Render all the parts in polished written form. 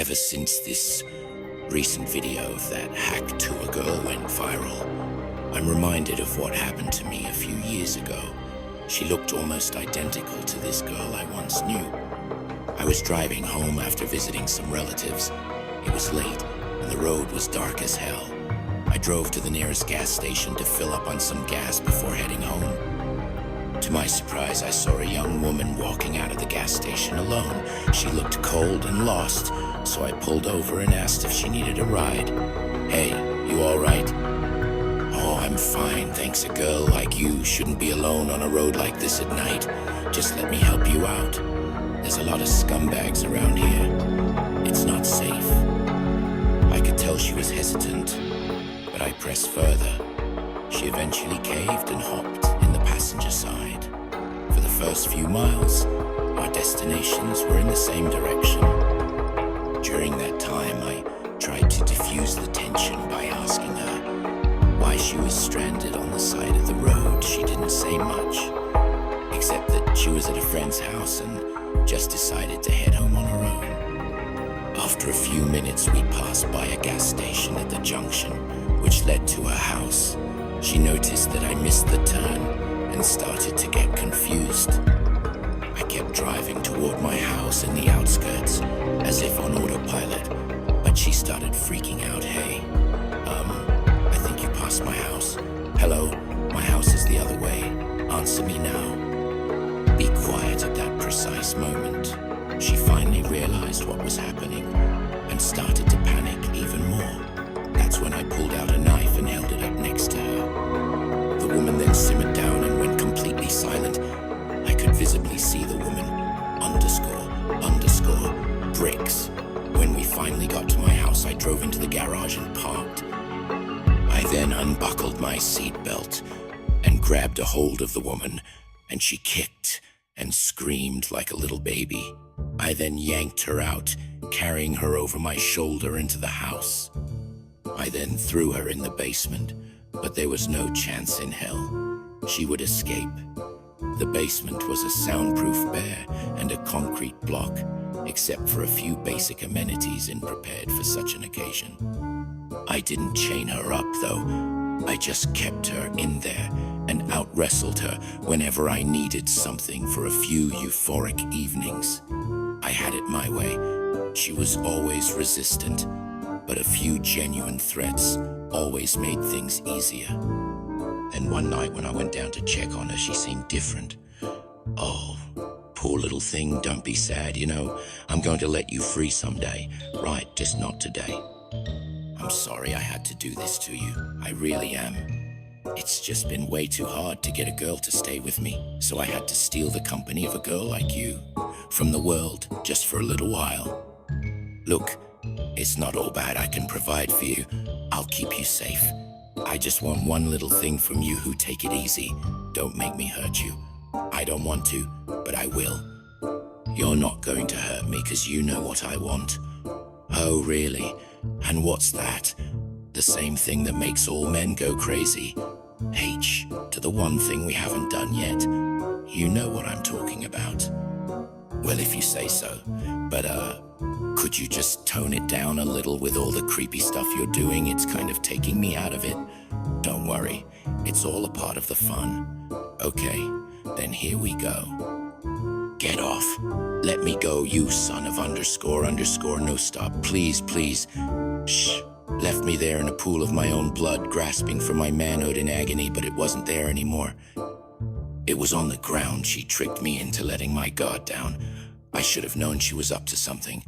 Ever since this recent video of that hack to a girl went viral, I'm reminded of what happened to me a few years ago. She looked almost identical to this girl I once knew. I was driving home after visiting some relatives. It was late, and the road was dark as hell. I drove to the nearest gas station to fill up on some gas before heading home. To my surprise, I saw a young woman walking out of the gas station alone. She looked cold and lost, so I pulled over and asked if she needed a ride. "Hey, you all right?" "Oh, I'm fine, thanks. A girl like you shouldn't be alone on a road like this at night. Just let me help you out. There's a lot of scumbags around here. It's not safe." I could tell she was hesitant, but I pressed further. She eventually caved and hopped in the passenger side. For the first few miles, our destinations were in the same direction. During that time, I tried to diffuse the tension by asking her why she was stranded on the side of the road. She didn't say much, except that she was at a friend's house and just decided to head home on her own. After a few minutes, we passed by a gas station at the junction, which led to her house. She noticed that I missed the turn and started to get confused. I kept driving toward my house in the outskirts, as if on autopilot, but she started freaking out. "Hey, I think you passed my house. Hello, my house is the other way. Answer me now." Be quiet at that precise moment. She finally realized what was happening and started to panic even more. That's when I pulled out a knife and held it up next to her. The woman then simmered down and went completely silent. I could visibly see the woman underscore bricks. When we finally got to my house, I drove into the garage and parked. I then unbuckled my seatbelt and grabbed a hold of the woman, and she kicked and screamed like a little baby. I then yanked her out, carrying her over my shoulder into the house. I then threw her in the basement, but there was no chance in hell she would escape. The basement was a soundproof bare and a concrete block, except for a few basic amenities prepared for such an occasion. I didn't chain her up, though. I just kept her in there and out-wrestled her whenever I needed something for a few euphoric evenings. I had it my way. She was always resistant, but a few genuine threats always made things easier. Then one night when I went down to check on her, she seemed different. "Oh, poor little thing, don't be sad, I'm going to let you free someday. Right, just not today. I'm sorry I had to do this to you. I really am. It's just been way too hard to get a girl to stay with me, so I had to steal the company of a girl like you from the world just for a little while. Look, it's not all bad. I can provide for you. I'll keep you safe. I just want one little thing from you. Who take it easy. Don't make me hurt you. I don't want to, but I will. You're not going to hurt me because you know what I want." "Oh, really? And what's that?" "The same thing that makes all men go crazy. H to the one thing we haven't done yet. You know what I'm talking about." "Well, if you say so. But, could you just tone it down a little with all the creepy stuff you're doing? It's kind of taking me out of it." "Don't worry. It's all a part of the fun." "Okay, then here we go." "Get off. Let me go, you son of __ no stop. Please, please." "Shh." Left me there in a pool of my own blood, grasping for my manhood in agony, but it wasn't there anymore. It was on the ground. She tricked me into letting my guard down. I should have known she was up to something.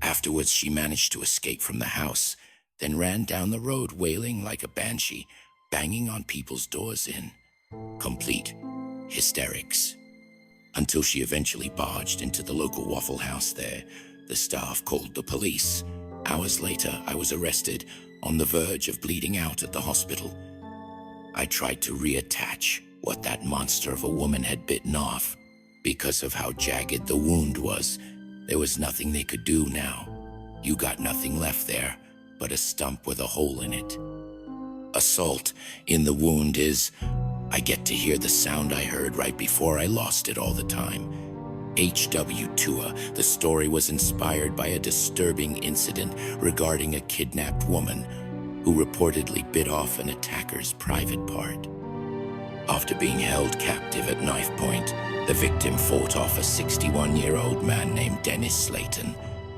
Afterwards, she managed to escape from the house, then ran down the road wailing like a banshee, banging on people's doors in complete hysterics. Until she eventually barged into the local Waffle House there. The staff called the police. Hours later, I was arrested, on the verge of bleeding out at the hospital. I tried to reattach what that monster of a woman had bitten off. Because of how jagged the wound was, there was nothing they could do now. You got nothing left there but a stump with a hole in it. Assault in the wound is, I get to hear the sound I heard right before I lost it all the time. H.W. Tua, the story was inspired by a disturbing incident regarding a kidnapped woman who reportedly bit off an attacker's private part. After being held captive at knife point, the victim fought off a 61-year-old man named Dennis Slaton,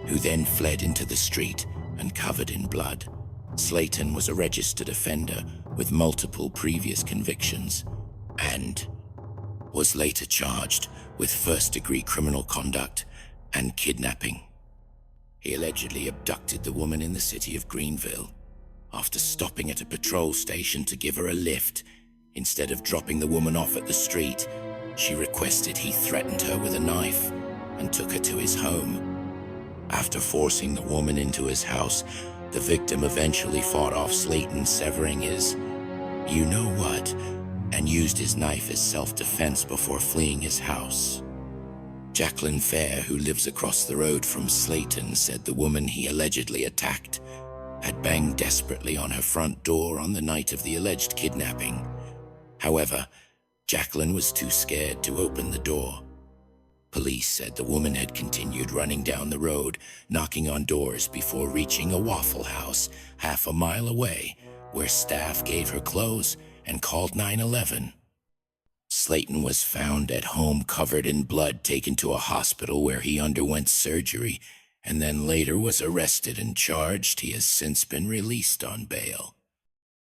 who then fled into the street and covered in blood. Slaton was a registered offender with multiple previous convictions and was later charged with first-degree criminal conduct and kidnapping. He allegedly abducted the woman in the city of Greenville. After stopping at a patrol station to give her a lift, instead of dropping the woman off at the street, she requested he threatened her with a knife and took her to his home. After forcing the woman into his house, the victim eventually fought off Slaton, severing his you-know-what, and used his knife as self-defense before fleeing his house. Jacqueline Fair, who lives across the road from Slaton, said the woman he allegedly attacked had banged desperately on her front door on the night of the alleged kidnapping. However, Jacqueline was too scared to open the door. Police said the woman had continued running down the road, knocking on doors before reaching a Waffle House half a mile away, where staff gave her clothes and called 911. Slaton was found at home covered in blood, taken to a hospital where he underwent surgery, and then later was arrested and charged. He has since been released on bail.